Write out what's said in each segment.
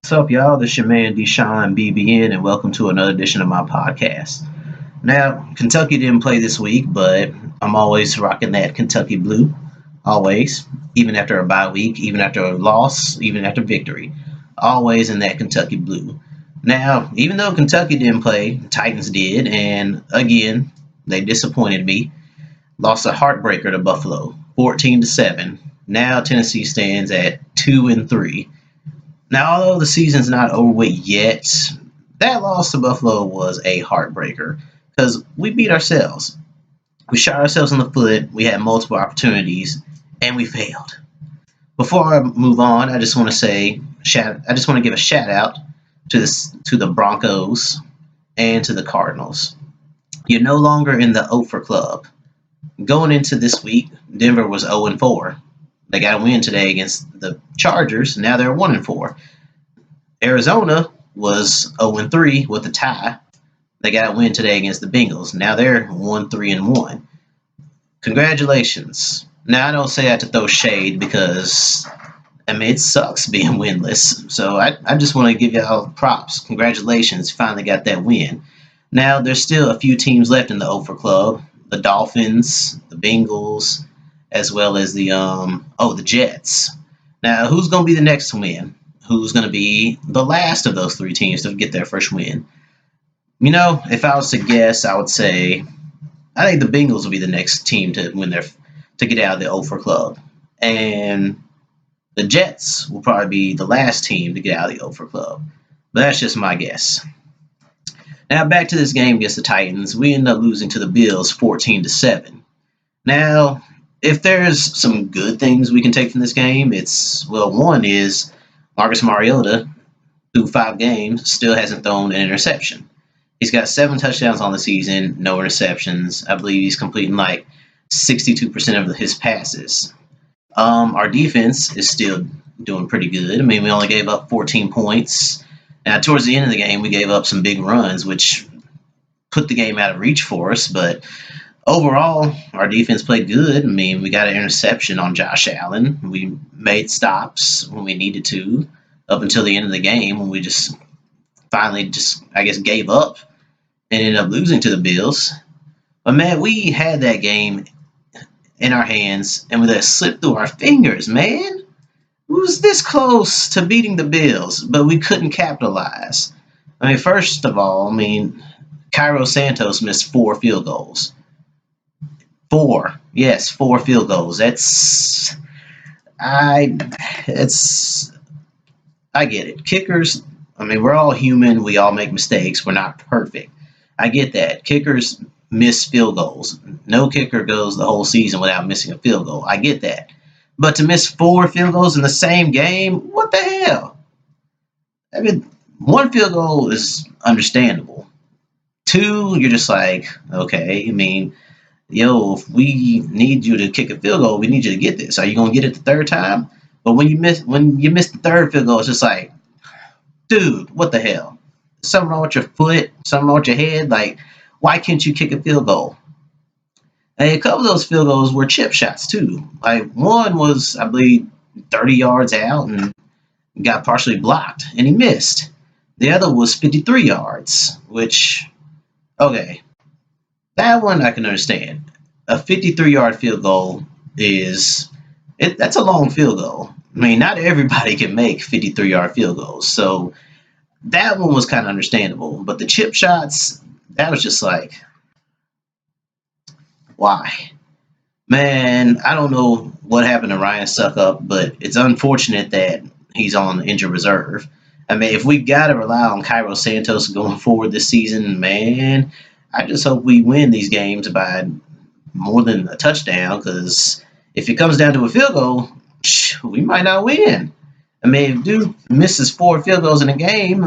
What's up, y'all? This is your man DeSean BBN, and welcome to another edition of my podcast. Now, Kentucky didn't play this week, but I'm always rocking that Kentucky blue. Always. Even after a bye week, even after a loss, even after victory. Always in that Kentucky blue. Now, even though Kentucky didn't play, Titans did, and again, they disappointed me. Lost a heartbreaker to Buffalo, 14-7. Now Tennessee stands at 2-3. Now, although the season's not over with yet, that loss to Buffalo was a heartbreaker because we beat ourselves. We shot ourselves in the foot. We had multiple opportunities, and we failed. Before I move on, I just want to give a shout out to the Broncos and to the Cardinals. You're no longer in the Ofer Club. Going into this week, Denver was 0-4. They got a win today against the Chargers. Now they're 1-4. Arizona was 0-3 with a tie. They got a win today against the Bengals. Now they're 1-3-1. Congratulations. Now I don't say that to throw shade because it sucks being winless. So I just want to give y'all props. Congratulations, you finally got that win. Now there's still a few teams left in the Ofer Club. The Dolphins, the Bengals, as well as the Jets. Now, who's going to be the next to win? Who's going to be the last of those three teams to get their first win? You know, if I was to guess, I would say I think the Bengals will be the next team to get out of the Ofer Club, and the Jets will probably be the last team to get out of the Ofer Club. But that's just my guess. Now back to this game against the Titans. We ended up losing to the Bills 14-7. Now, if there's some good things we can take from this game, one is Marcus Mariota, through 5 games, still hasn't thrown an interception. He's got 7 touchdowns on the season, no interceptions. I believe he's completing like 62% of his passes. Our defense is still doing pretty good. We only gave up 14 points. Now, towards the end of the game, we gave up some big runs, which put the game out of reach for us. But overall, our defense played good. We got an interception on Josh Allen. We made stops when we needed to up until the end of the game when we just finally gave up and ended up losing to the Bills. But, man, we had that game in our hands, and we let it slip through our fingers, man. We was this close to beating the Bills, but we couldn't capitalize. First of all, Cairo Santos missed 4 field goals. 4. Yes, 4 field goals. I get it. Kickers, we're all human. We all make mistakes. We're not perfect. I get that. Kickers miss field goals. No kicker goes the whole season without missing a field goal. I get that. But to miss 4 field goals in the same game, what the hell? 1 field goal is understandable. 2, you're just like, okay, if we need you to kick a field goal, we need you to get this. Are you gonna get it the third time? But when you miss the third field goal, it's just like, dude, what the hell? Something wrong with your foot? Something wrong with your head? Like, why can't you kick a field goal? And a couple of those field goals were chip shots too. Like, one was, I believe, 30 yards out and got partially blocked, and he missed. The other was 53 yards, which, okay, that one I can understand. A 53-yard field goal that's a long field goal. Not everybody can make 53-yard field goals, so that one was kind of understandable. But the chip shots, that was just like, why? Man, I don't know what happened to Ryan Suckup, but it's unfortunate that he's on injured reserve. If we got to rely on Cairo Santos going forward this season, man, I just hope we win these games by more than a touchdown, because if it comes down to a field goal, we might not win. If dude misses 4 field goals in a game,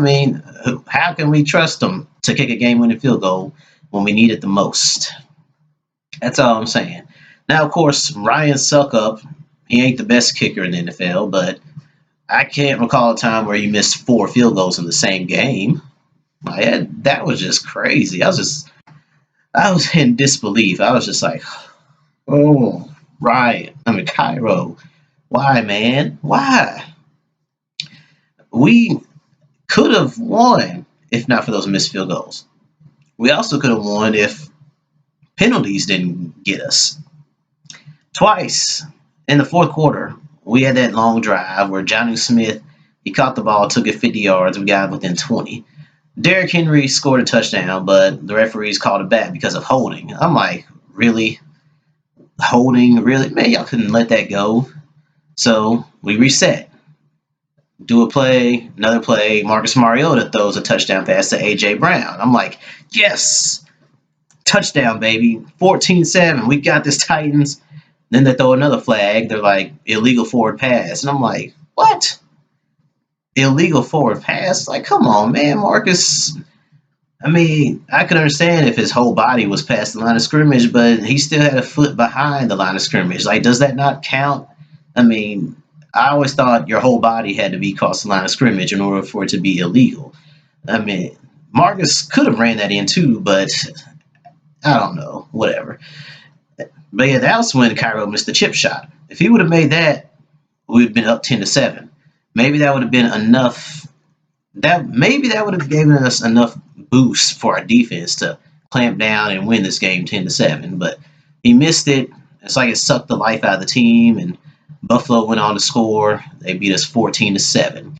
how can we trust him to kick a game-winning field goal when we need it the most? That's all I'm saying. Now, of course, Ryan Suckup, he ain't the best kicker in the NFL, but I can't recall a time where he missed 4 field goals in the same game. That was just crazy. I was in disbelief. I was just like, oh, Ryan, Cairo, why, man? Why? We could have won if not for those missed field goals. We also could have won if penalties didn't get us. Twice in the fourth quarter, we had that long drive where Johnny Smith, he caught the ball, took it 50 yards, we got within 20. Derrick Henry scored a touchdown, but the referees called it back because of holding. I'm like, really? Holding? Really? Man, y'all couldn't let that go. So we reset. Do a play, another play. Marcus Mariota throws a touchdown pass to A.J. Brown. I'm like, yes, touchdown, baby. 14-7. We got this, Titans. Then they throw another flag. They're like, illegal forward pass. And I'm like, what? Illegal forward pass? Like, come on, man. Marcus, I mean, I could understand if his whole body was past the line of scrimmage, but he still had a foot behind the line of scrimmage. Like, does that not count? I mean, I always thought your whole body had to be across the line of scrimmage in order for it to be illegal. I mean, Marcus could have ran that in too, but I don't know. Whatever. But yeah, that was when Cairo missed the chip shot. If he would have made that, we would have been up 10-7. Maybe that would have been enough. That would have given us enough boost for our defense to clamp down and win this game 10-7. But he missed it. It's like it sucked the life out of the team, and Buffalo went on to score. They beat us 14-7.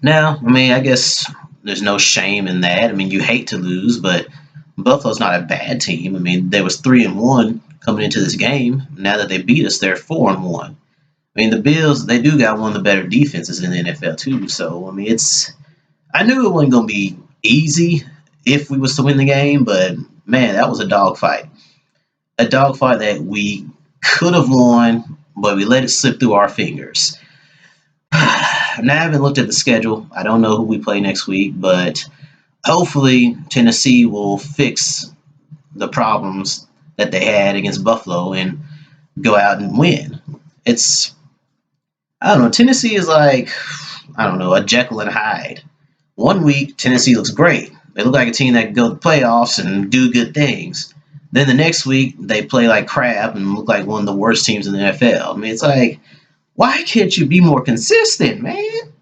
Now, I mean, I guess there's no shame in that. I mean, you hate to lose, but Buffalo's not a bad team. I mean, they was 3-1 coming into this game. Now that they beat us, they're 4-1. I mean, the Bills, they do got one of the better defenses in the NFL too. So I mean, I knew it wasn't gonna be easy if we was to win the game, but man, that was a dogfight. A dogfight that we could have won, but we let it slip through our fingers. Now I haven't looked at the schedule. I don't know who we play next week, but hopefully Tennessee will fix the problems that they had against Buffalo and go out and win. I don't know. Tennessee is like, I don't know, a Jekyll and Hyde. One week, Tennessee looks great. They look like a team that can go to the playoffs and do good things. Then the next week, they play like crap and look like one of the worst teams in the NFL. I mean, it's like, why can't you be more consistent, man?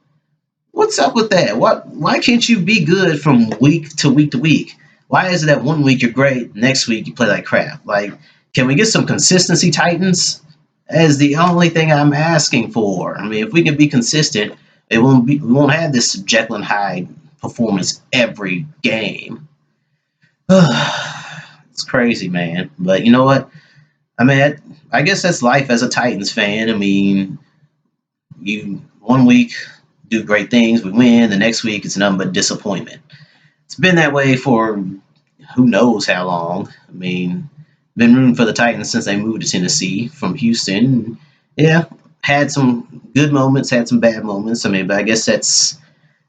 What's up with that? Why can't you be good from week to week to week? Why is it that one week you're great, next week you play like crap? Like, can we get some consistency, Titans? That is the only thing I'm asking for. I mean, if we can be consistent, we won't have this Jekyll and Hyde performance every game. It's crazy, man. But you know what? I mean, I guess that's life as a Titans fan. I mean, you one week do great things, we win. The next week it's nothing but disappointment. It's been that way for who knows how long. I mean, been rooting for the Titans since they moved to Tennessee from Houston. Yeah, had some good moments, had some bad moments. I mean, but I guess that's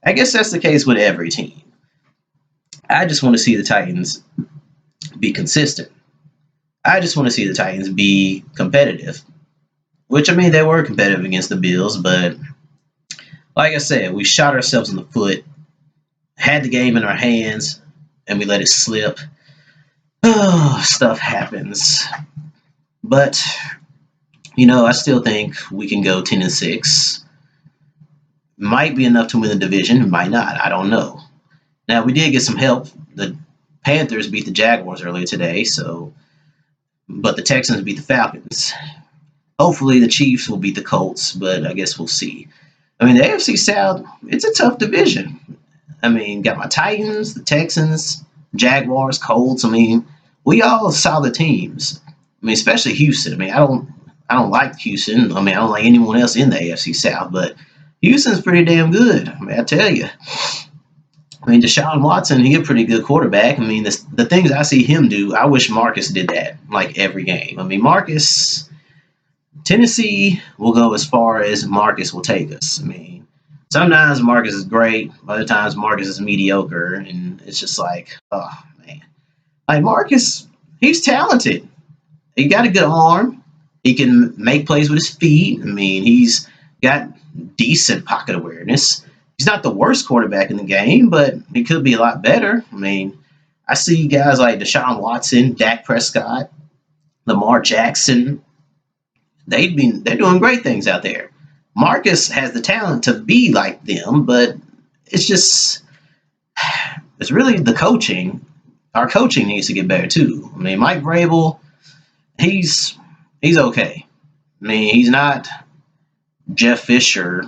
the case with every team. I just want to see the Titans be consistent. I just want to see the Titans be competitive. Which, I mean, they were competitive against the Bills, but like I said, we shot ourselves in the foot, had the game in our hands, and we let it slip. Oh, stuff happens. But, I still think we can go 10-6. Might be enough to win the division, might not. I don't know. Now, we did get some help. The Panthers beat the Jaguars earlier today, but the Texans beat the Falcons. Hopefully, the Chiefs will beat the Colts, but I guess we'll see. I mean, the AFC South, it's a tough division. I mean, got my Titans, the Texans, Jaguars, Colts. I mean, we all solid teams. I mean, especially Houston. I mean, I don't like Houston. I mean, I don't like anyone else in the AFC South, but Houston's pretty damn good. I mean, I tell you. I mean, DeSean Watson, he's a pretty good quarterback. I mean, the things I see him do, I wish Marcus did that, like every game. I mean, Tennessee will go as far as Marcus will take us. I mean, sometimes Marcus is great, other times Marcus is mediocre, and it's just like, oh, man. Like, Marcus, he's talented. He got a good arm. He can make plays with his feet. I mean, he's got decent pocket awareness. He's not the worst quarterback in the game, but he could be a lot better. I mean, I see guys like DeSean Watson, Dak Prescott, Lamar Jackson. They're doing great things out there. Marcus has the talent to be like them, but it's just it's really the coaching. Our coaching needs to get better too. I mean, Mike Vrabel, he's okay. I mean, he's not Jeff Fisher.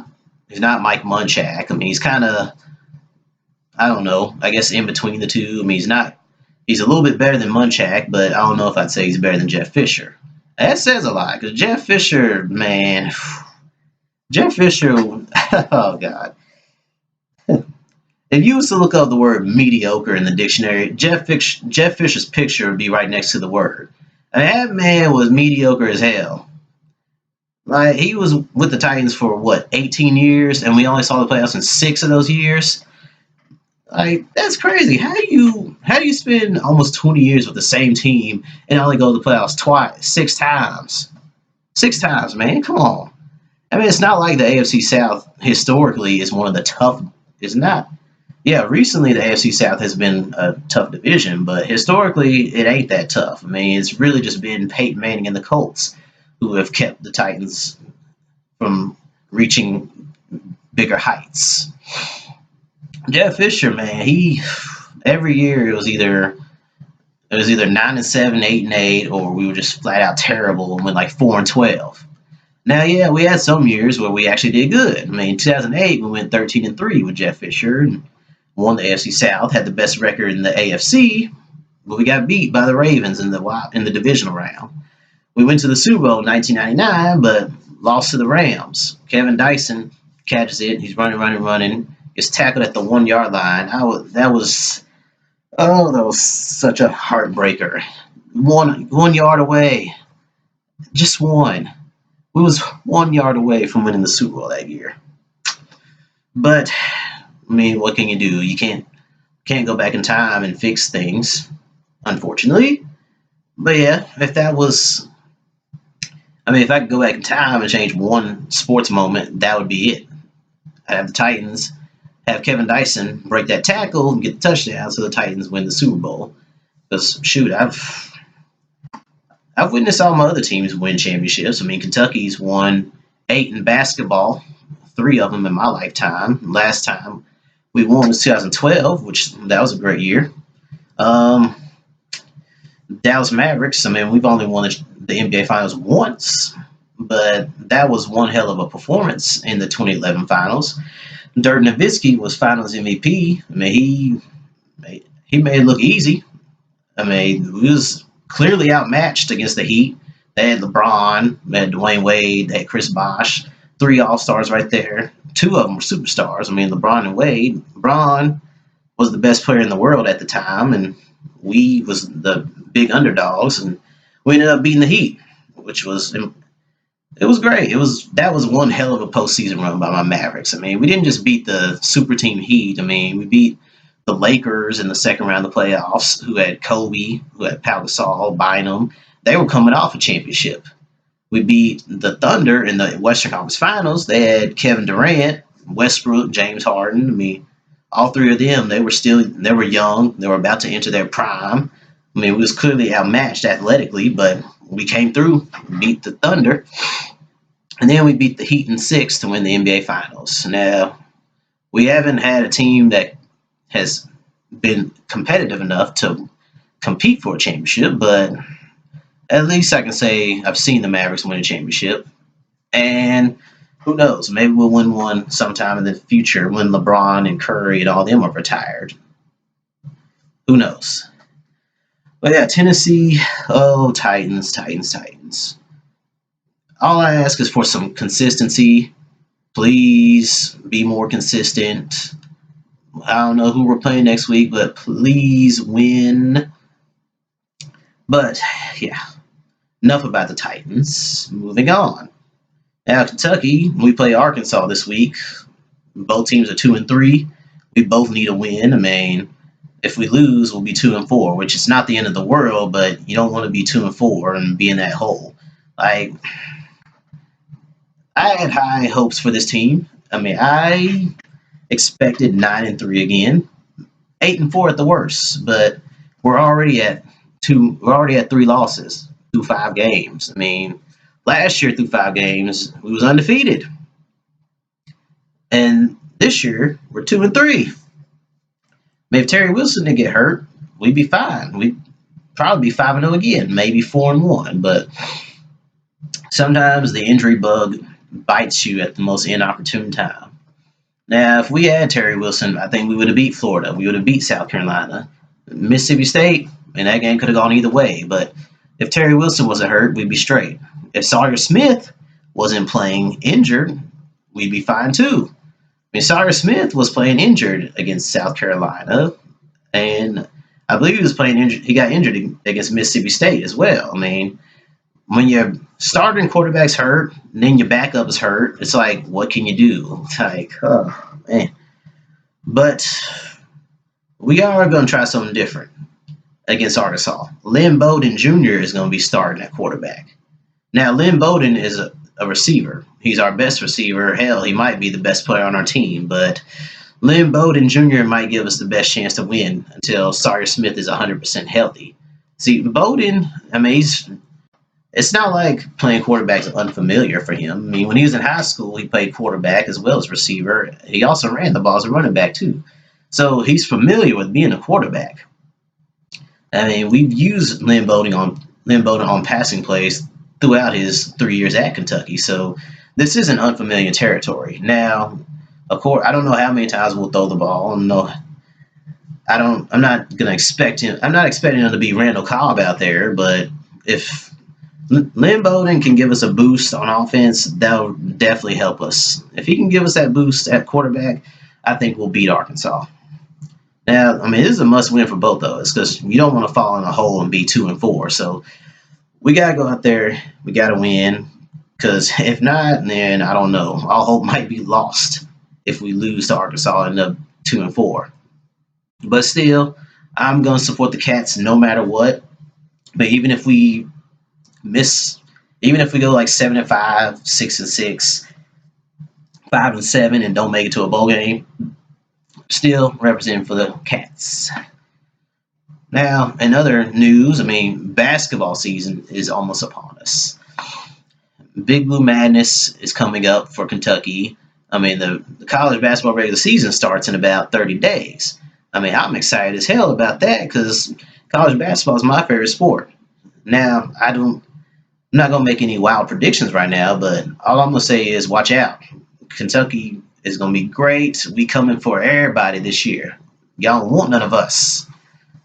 He's not Mike Munchak. I mean, he's kind of, I don't know, I guess in between the two. I mean, he's a little bit better than Munchak, but I don't know if I'd say he's better than Jeff Fisher. That says a lot because Jeff Fisher, man, Jeff Fisher, oh God. If you was to look up the word mediocre in the dictionary, Jeff Fisher's picture would be right next to the word. And that man was mediocre as hell. Like, he was with the Titans for what, 18 years, and we only saw the playoffs in 6 of those years. Like, that's crazy. How do you spend almost 20 years with the same team and only go to the playoffs twice, 6 times? 6 times, man. Come on. I mean, it's not like the AFC South historically is one of the tough. It's not. Yeah, recently the AFC South has been a tough division, but historically it ain't that tough. I mean, it's really just been Peyton Manning and the Colts who have kept the Titans from reaching bigger heights. Jeff Fisher, man, he every year it was either 9-7, 8-8, or we were just flat out terrible and went like 4-12. Now, yeah, we had some years where we actually did good. I mean, 2008 we went 13-3 with Jeff Fisher and won the AFC South, had the best record in the AFC, but we got beat by the Ravens in the divisional round. We went to the Super Bowl in 1999, but lost to the Rams. Kevin Dyson catches it. He's running. Gets tackled at the 1-yard line. That was such a heartbreaker. One yard away, just one. We was 1 yard away from winning the Super Bowl that year. But I mean, what can you do? You can't go back in time and fix things, unfortunately. But yeah, if I could go back in time and change one sports moment, that would be it. I'd have the Titans have Kevin Dyson break that tackle and get the touchdown so the Titans win the Super Bowl. Because shoot, I've witnessed all my other teams win championships. I mean, Kentucky's won 8 in basketball, 3 of them in my lifetime. Last time we won was 2012, which that was a great year. Dallas Mavericks, I mean, we've only won the NBA Finals once, but that was one hell of a performance in the 2011 Finals. Dirk Nowitzki was Finals MVP. I mean, he made it look easy. I mean, he was clearly outmatched against the Heat. They had LeBron, they had Dwayne Wade, they had Chris Bosh, 3 All-Stars right there. 2 of them were superstars. I mean, LeBron and Wade. LeBron was the best player in the world at the time, and we was the big underdogs, and we ended up beating the Heat, which was great. That was one hell of a postseason run by my Mavericks. I mean, we didn't just beat the super team Heat. I mean, we beat the Lakers in the second round of the playoffs, who had Kobe, who had Pau Gasol, Bynum. They were coming off a championship. We beat the Thunder in the Western Conference Finals. They had Kevin Durant, Westbrook, James Harden. I mean, all 3 of them, they were young. They were about to enter their prime. I mean, we was clearly outmatched athletically, but we came through, beat the Thunder, and then we beat the Heat in 6 to win the NBA Finals. Now, we haven't had a team that has been competitive enough to compete for a championship, but at least I can say I've seen the Mavericks win a championship. And who knows, maybe we'll win one sometime in the future when LeBron and Curry and all them are retired. Who knows? But yeah, Tennessee, Titans. All I ask is for some consistency. Please be more consistent. I don't know who we're playing next week, but please win. But yeah, enough about the Titans. Moving on. Now, Kentucky, we play Arkansas this week. Both teams are 2-3. We both need a win. I mean, if we lose, we'll be 2-4, which is not the end of the world, but you don't want to be 2-4 and be in that hole. Like, I had high hopes for this team. I mean, I expected 9-3 again, 8-4 at the worst, but we're already at 3 losses through 5 games. I mean, last year through 5 games, we was undefeated. And this year we're 2-3. I mean, if Terry Wilson didn't get hurt, we'd be fine. We'd probably be 5-0 again, maybe 4-1. But sometimes the injury bug bites you at the most inopportune time. Now, if we had Terry Wilson, I think we would have beat Florida. We would have beat South Carolina. Mississippi State, and that game could have gone either way. But if Terry Wilson wasn't hurt, we'd be straight. If Sawyer Smith wasn't playing injured, we'd be fine too. I mean, Sawyer Smith was playing injured against South Carolina, and I believe he was playing injured. He got injured against Mississippi State as well. I mean, when your starting quarterback's hurt, and then your backup is hurt, it's like, what can you do? Like, oh man. But we are going to try something different against Arkansas. Lynn Bowden Jr. is going to be starting at quarterback. Now, Lynn Bowden is a receiver. He's our best receiver. Hell, he might be the best player on our team, but Lynn Bowden Jr. might give us the best chance to win until Sawyer Smith is 100% healthy. See, Bowden, I mean, it's not like playing quarterback is unfamiliar for him. I mean, when he was in high school, he played quarterback as well as receiver. He also ran the ball as a running back, too. So he's familiar with being a quarterback. I mean, we've used Lynn Bowden on passing plays throughout his 3 years at Kentucky. So this isn't unfamiliar territory. Now, of course, I don't know how many times we'll throw the ball. I'm not expecting him to be Randall Cobb out there, but if Lynn Bowden can give us a boost on offense, that'll definitely help us. If he can give us that boost at quarterback, I think we'll beat Arkansas. Now, I mean, this is a must-win for both of us because you don't want to fall in a hole and be 2-4. So we got to go out there. We got to win because if not, then I don't know. All hope might be lost if we lose to Arkansas and end up 2-4. But still, I'm going to support the Cats no matter what. But even if we go like 7-5, 6-6, 5-7, and don't make it to a bowl game, still representing for the Cats. Now, in other news, I mean, basketball season is almost upon us. Big Blue Madness is coming up for Kentucky. I mean, the college basketball regular season starts in about 30 days. I mean, I'm excited as hell about that because college basketball is my favorite sport. Now, I'm not going to make any wild predictions right now, but all I'm going to say is watch out. Kentucky is going to be great. We coming for everybody this year. Y'all don't want none of us.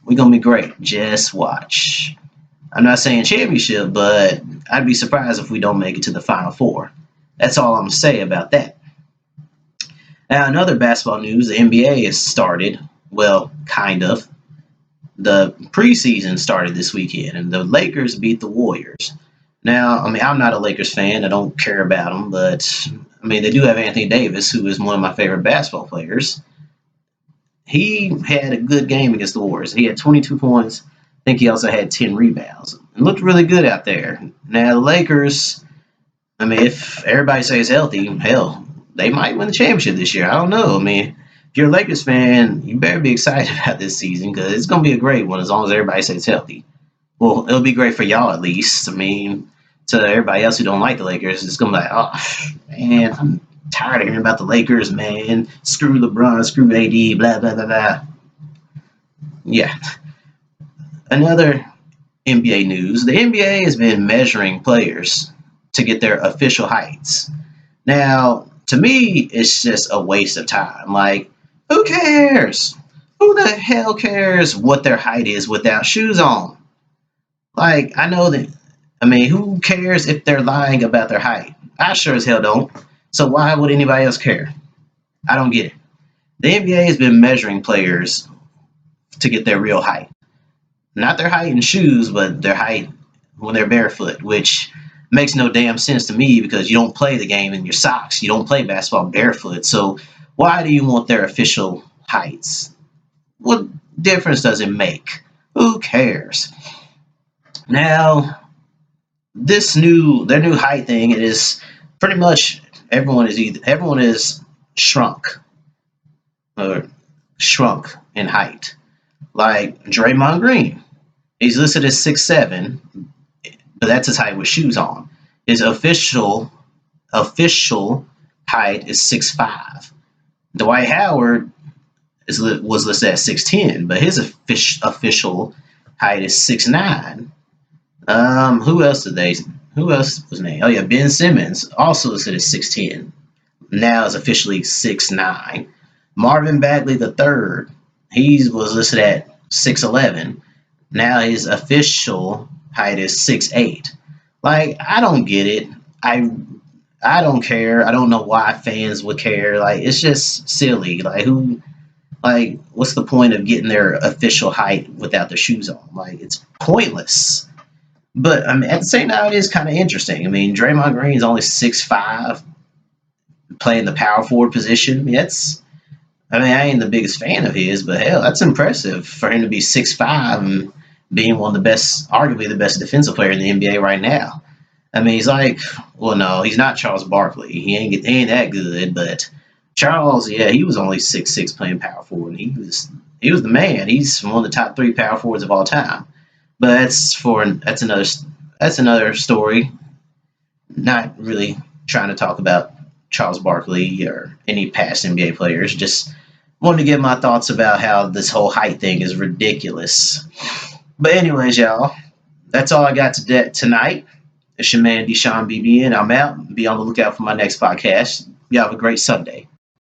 We're going to be great. Just watch. I'm not saying championship, but I'd be surprised if we don't make it to the Final Four. That's all I'm going to say about that. Now, in other basketball news, the NBA has started. Well, kind of. The preseason started this weekend, and the Lakers beat the Warriors. Now, I mean, I'm not a Lakers fan. I don't care about them, but, I mean, they do have Anthony Davis, who is one of my favorite basketball players. He had a good game against the Warriors. He had 22 points. I think he also had 10 rebounds. It looked really good out there. Now, the Lakers, I mean, if everybody stays healthy, hell, they might win the championship this year. I don't know. I mean, if you're a Lakers fan, you better be excited about this season because it's going to be a great one as long as everybody stays healthy. Well, it'll be great for y'all at least. I mean, to everybody else who don't like the Lakers, it's going to be like, oh, man, I'm tired of hearing about the Lakers, man. Screw LeBron, screw AD, blah, blah, blah, blah. Yeah. Another NBA news. The NBA has been measuring players to get their official heights. Now, to me, it's just a waste of time. Like, who cares? Who the hell cares what their height is without shoes on? Like, I know that, I mean, who cares if they're lying about their height? I sure as hell don't. So why would anybody else care? I don't get it. The NBA has been measuring players to get their real height. Not their height in shoes, but their height when they're barefoot, which makes no damn sense to me because you don't play the game in your socks. You don't play basketball barefoot. So why do you want their official heights? What difference does it make? Who cares? Now, their new height thing, it is pretty much everyone is shrunk in height. Like Draymond Green, he's listed as 6'7", but that's his height with shoes on. His official height is 6'5". Dwight Howard was listed at 6'10", but his official height is 6'9". Who else did they? Who else was named? Oh yeah, Ben Simmons also listed as 6'10". Now is officially 6'9". Marvin Bagley III, he was listed at 6'11". Now his official height is 6'8". Like, I don't get it. I I don't care. I don't know why fans would care. Like, it's just silly. Like, what's the point of getting their official height without their shoes on? Like, it's pointless. But I mean, at the same time, it is kind of interesting. I mean, Draymond Green is only 6'5", playing the power forward position. I mean, I ain't the biggest fan of his, but hell, that's impressive for him to be 6'5" and being one of the best, arguably the best defensive player in the NBA right now. I mean, he's like, well, no, he's not Charles Barkley. He ain't that good, but Charles, yeah, he was only 6'6", playing power forward, and he was the man. He's one of the top three power forwards of all time. But that's another story. Not really trying to talk about Charles Barkley or any past NBA players. Just wanted to give my thoughts about how this whole height thing is ridiculous. But anyways, y'all, that's all I got tonight. It's your man DeSean BBN. I'm out. Be on the lookout for my next podcast. Y'all have a great Sunday.